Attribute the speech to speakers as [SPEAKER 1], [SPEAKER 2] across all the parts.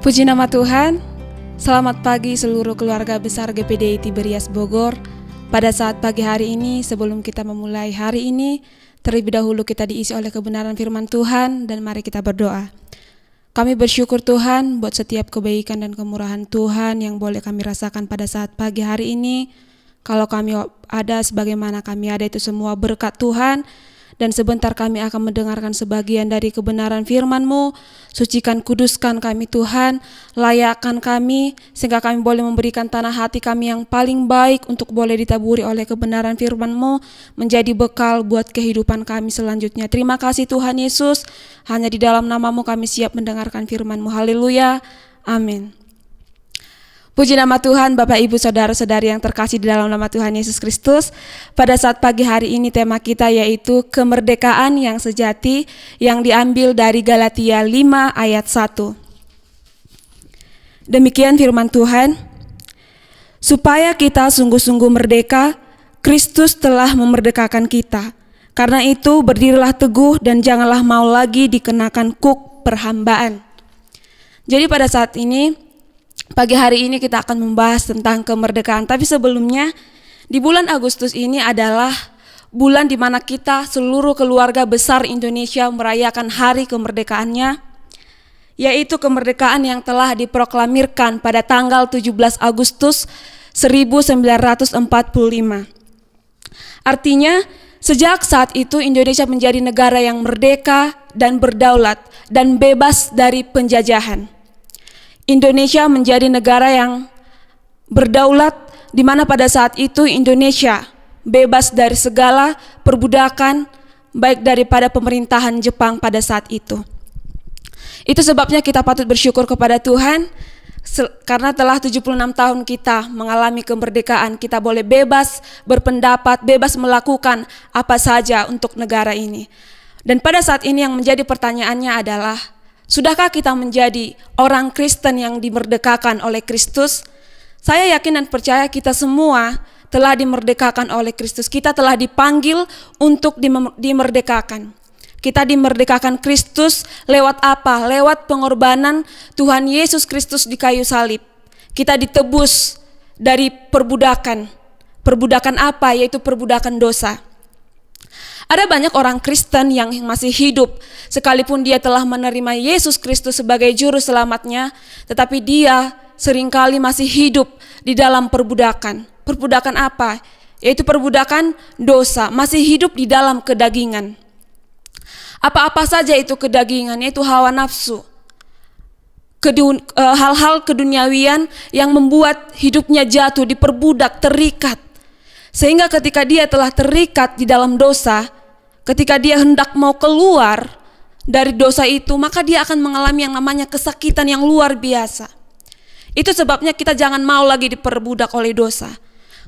[SPEAKER 1] Puji nama Tuhan. Selamat pagi seluruh keluarga besar GPDI Tiberias Bogor. Pada saat pagi hari ini, sebelum kita memulai hari ini, terlebih dahulu kita diisi oleh kebenaran firman Tuhan, dan mari kita berdoa. Kami bersyukur Tuhan buat setiap kebaikan dan kemurahan Tuhan yang boleh kami rasakan pada saat pagi hari ini. Kalau kami ada sebagaimana kami ada, itu semua berkat Tuhan. Dan sebentar kami akan mendengarkan sebagian dari kebenaran firman-Mu. Sucikan, kuduskan kami Tuhan, layakkan kami, sehingga kami boleh memberikan tanah hati kami yang paling baik untuk boleh ditaburi oleh kebenaran firman-Mu, menjadi bekal buat kehidupan kami selanjutnya. Terima kasih Tuhan Yesus, hanya di dalam nama-Mu kami siap mendengarkan firman-Mu. Haleluya, amin. Puji nama Tuhan, Bapak Ibu Saudara-saudari yang terkasih di dalam nama Tuhan Yesus Kristus. Pada saat pagi hari ini tema kita yaitu kemerdekaan yang sejati, yang diambil dari Galatia 5 ayat 1. Demikian firman Tuhan, supaya kita sungguh-sungguh merdeka, Kristus telah memerdekakan kita. Karena itu berdirilah teguh dan janganlah mau lagi dikenakan kuk perhambaan. Jadi pada saat ini, pagi hari ini kita akan membahas tentang kemerdekaan. Tapi sebelumnya, di bulan Agustus ini adalah bulan di mana kita seluruh keluarga besar Indonesia merayakan hari kemerdekaannya, yaitu kemerdekaan yang telah diproklamirkan pada tanggal 17 Agustus 1945. Artinya, sejak saat itu Indonesia menjadi negara yang merdeka dan berdaulat dan bebas dari penjajahan. Indonesia menjadi negara yang berdaulat, di mana pada saat itu Indonesia bebas dari segala perbudakan, baik daripada pemerintahan Jepang pada saat itu. Itu sebabnya kita patut bersyukur kepada Tuhan, karena telah 76 tahun kita mengalami kemerdekaan, kita boleh bebas berpendapat, bebas melakukan apa saja untuk negara ini. Dan pada saat ini yang menjadi pertanyaannya adalah, sudahkah kita menjadi orang Kristen yang dimerdekakan oleh Kristus? Saya yakin dan percaya kita semua telah dimerdekakan oleh Kristus. Kita telah dipanggil untuk dimerdekakan. Kita dimerdekakan Kristus lewat apa? Lewat pengorbanan Tuhan Yesus Kristus di kayu salib. Kita ditebus dari perbudakan. Perbudakan apa? Yaitu perbudakan dosa. Ada banyak orang Kristen yang masih hidup, sekalipun dia telah menerima Yesus Kristus sebagai juru selamatnya, tetapi dia seringkali masih hidup di dalam perbudakan. Perbudakan apa? Yaitu perbudakan dosa, masih hidup di dalam kedagingan. Apa-apa saja itu kedagingan, yaitu hawa nafsu. Hal-hal keduniawian yang membuat hidupnya jatuh, diperbudak, terikat. Sehingga ketika dia telah terikat di dalam dosa, ketika dia hendak mau keluar dari dosa itu, maka dia akan mengalami yang namanya kesakitan yang luar biasa. Itu sebabnya kita jangan mau lagi diperbudak oleh dosa.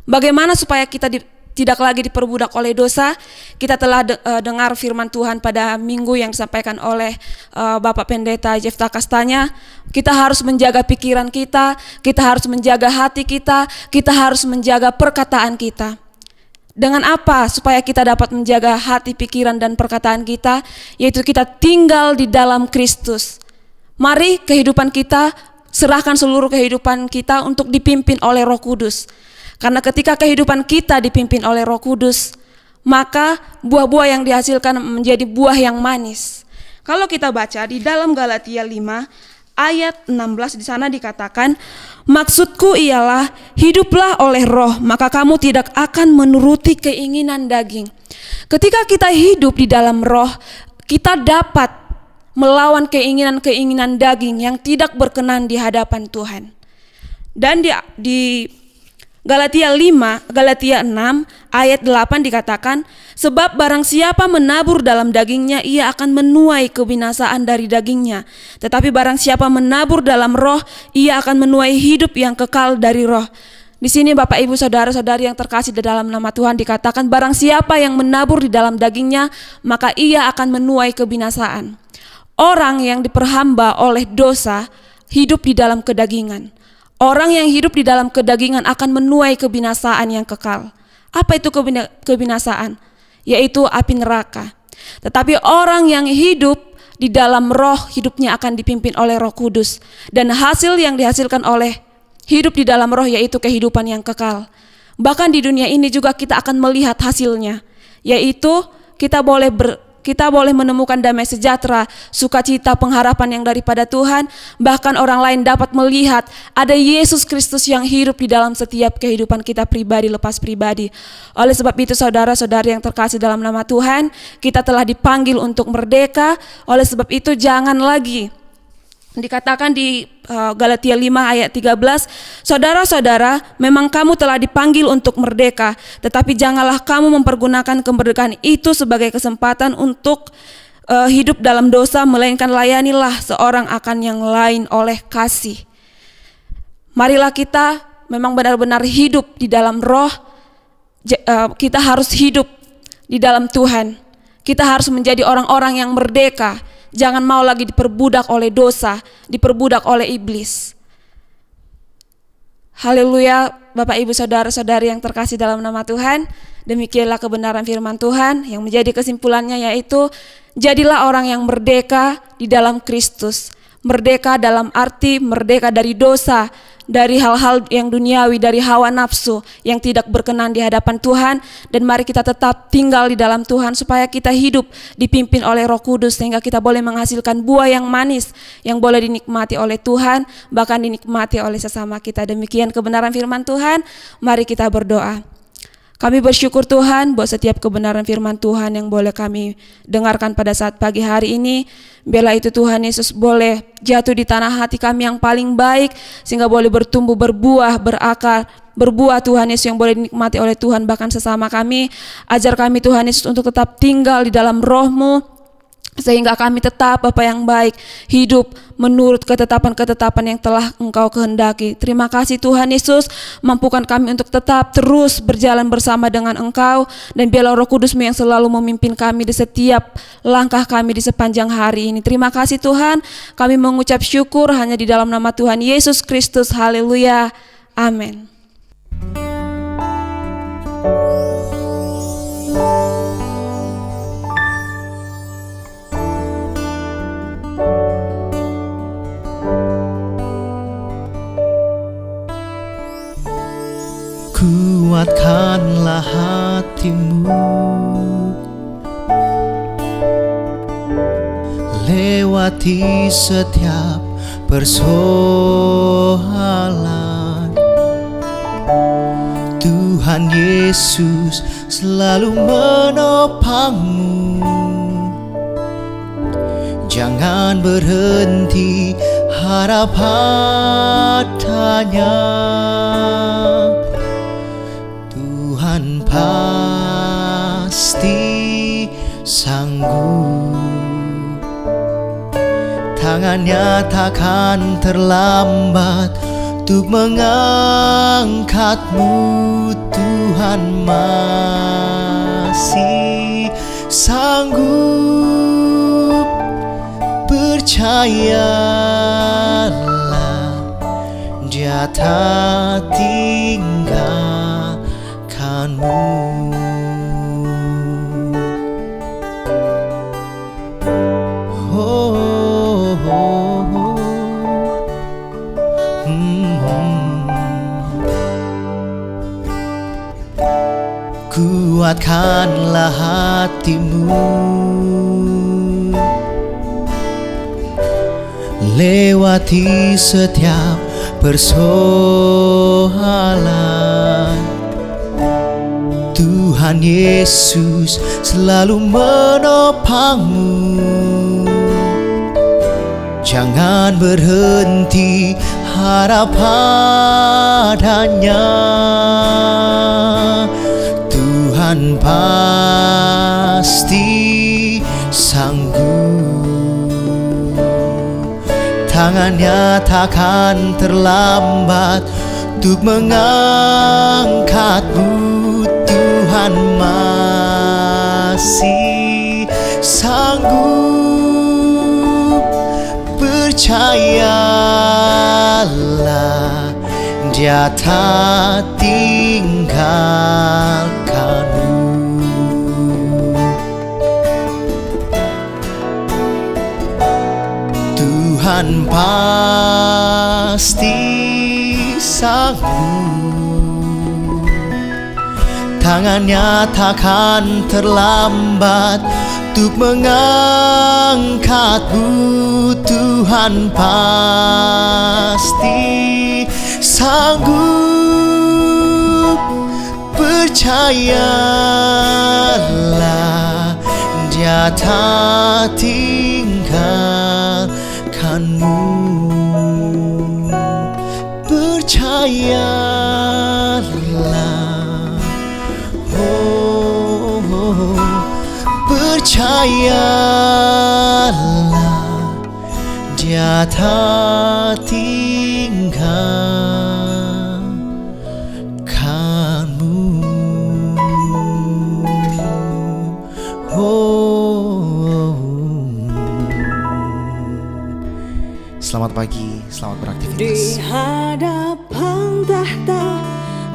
[SPEAKER 1] Bagaimana supaya kita tidak lagi diperbudak oleh dosa? Kita telah dengar firman Tuhan pada minggu yang disampaikan oleh Bapak Pendeta Jefta Kastanya. Kita harus menjaga pikiran kita harus menjaga hati kita harus menjaga perkataan kita. Dengan apa supaya kita dapat menjaga hati, pikiran, dan perkataan kita? Yaitu kita tinggal di dalam Kristus. Mari kehidupan kita, serahkan seluruh kehidupan kita untuk dipimpin oleh Roh Kudus. Karena ketika kehidupan kita dipimpin oleh Roh Kudus, maka buah-buah yang dihasilkan menjadi buah yang manis. Kalau kita baca di dalam Galatia 5 ayat 16, di sana dikatakan, maksudku ialah hiduplah oleh roh, maka kamu tidak akan menuruti keinginan daging. Ketika kita hidup di dalam roh, kita dapat melawan keinginan-keinginan daging yang tidak berkenan di hadapan Tuhan. Dan di Galatia 6 ayat 8 dikatakan, sebab barang siapa menabur dalam dagingnya, ia akan menuai kebinasaan dari dagingnya. Tetapi barang siapa menabur dalam roh, ia akan menuai hidup yang kekal dari roh. Di sini Bapak Ibu Saudara-saudari yang terkasih di dalam nama Tuhan dikatakan, barang siapa yang menabur di dalam dagingnya, maka ia akan menuai kebinasaan. Orang yang diperhamba oleh dosa hidup di dalam kedagingan. Orang yang hidup di dalam kedagingan akan menuai kebinasaan yang kekal. Apa itu kebinasaan? Yaitu api neraka. Tetapi orang yang hidup di dalam roh, hidupnya akan dipimpin oleh Roh Kudus. Dan hasil yang dihasilkan oleh hidup di dalam roh yaitu kehidupan yang kekal. Bahkan di dunia ini juga kita akan melihat hasilnya, yaitu kita boleh menemukan damai sejahtera, sukacita, pengharapan yang daripada Tuhan. Bahkan orang lain dapat melihat ada Yesus Kristus yang hidup di dalam setiap kehidupan kita pribadi lepas pribadi. Oleh sebab itu saudara-saudari yang terkasih dalam nama Tuhan, kita telah dipanggil untuk merdeka. Oleh sebab itu jangan lagi, dikatakan di Galatia 5 ayat 13, saudara-saudara, memang kamu telah dipanggil untuk merdeka, tetapi janganlah kamu mempergunakan kemerdekaan itu sebagai kesempatan untuk hidup dalam dosa, melainkan layanilah seorang akan yang lain oleh kasih. Marilah kita memang benar-benar hidup di dalam roh. Kita harus hidup di dalam Tuhan. Kita harus menjadi orang-orang yang merdeka. Jangan mau lagi diperbudak oleh dosa, diperbudak oleh iblis. Haleluya, Bapak Ibu saudara-saudari yang terkasih dalam nama Tuhan. Demikianlah kebenaran firman Tuhan yang menjadi kesimpulannya, yaitu jadilah orang yang merdeka di dalam Kristus. Merdeka dalam arti merdeka dari dosa, dari hal-hal yang duniawi, dari hawa nafsu yang tidak berkenan di hadapan Tuhan. Dan mari kita tetap tinggal di dalam Tuhan supaya kita hidup dipimpin oleh Roh Kudus, sehingga kita boleh menghasilkan buah yang manis yang boleh dinikmati oleh Tuhan, bahkan dinikmati oleh sesama kita. Demikian kebenaran firman Tuhan. Mari kita berdoa. Kami bersyukur Tuhan buat setiap kebenaran firman Tuhan yang boleh kami dengarkan pada saat pagi hari ini. Biarlah itu Tuhan Yesus boleh jatuh di tanah hati kami yang paling baik, sehingga boleh bertumbuh, berbuah, berakar, berbuah Tuhan Yesus yang boleh dinikmati oleh Tuhan bahkan sesama kami. Ajar kami Tuhan Yesus untuk tetap tinggal di dalam roh-Mu, sehingga kami tetap Bapa yang baik, hidup menurut ketetapan-ketetapan yang telah Engkau kehendaki. Terima kasih Tuhan Yesus, mampukan kami untuk tetap terus berjalan bersama dengan Engkau, dan biarlah Roh Kudus-Mu yang selalu memimpin kami di setiap langkah kami di sepanjang hari ini. Terima kasih Tuhan, kami mengucap syukur hanya di dalam nama Tuhan Yesus Kristus. Haleluya, amin.
[SPEAKER 2] Kuatkanlah hatimu lewati setiap persoalan. Tuhan Yesus selalu menopangmu. Jangan berhenti harap padanya. Tuhan pasti sanggup. Tangannya takkan terlambat untuk mengangkatmu. Tuhan masih sanggup. Percayalah, Dia tak tinggalkanmu. Kuatkanlah hatimu lewati setiap persoalan. Tuhan Yesus selalu menopangmu. Jangan berhenti harap padanya. Tuhan pasti sanggup. Tangannya takkan terlambat untuk mengangkatmu. Tuhan masih sanggup. Percayalah, Dia tak tinggalkanmu. Tuhan pasti sanggup. Tangannya takkan terlambat untuk mengangkatmu. Tuhan pasti sanggup. Percayalah, Dia tak tinggalkanmu. Percayalah, percayalah, Dia tak tinggalkanmu. Selamat pagi, selamat beraktivitas.
[SPEAKER 3] Di hadapan tahta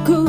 [SPEAKER 3] ku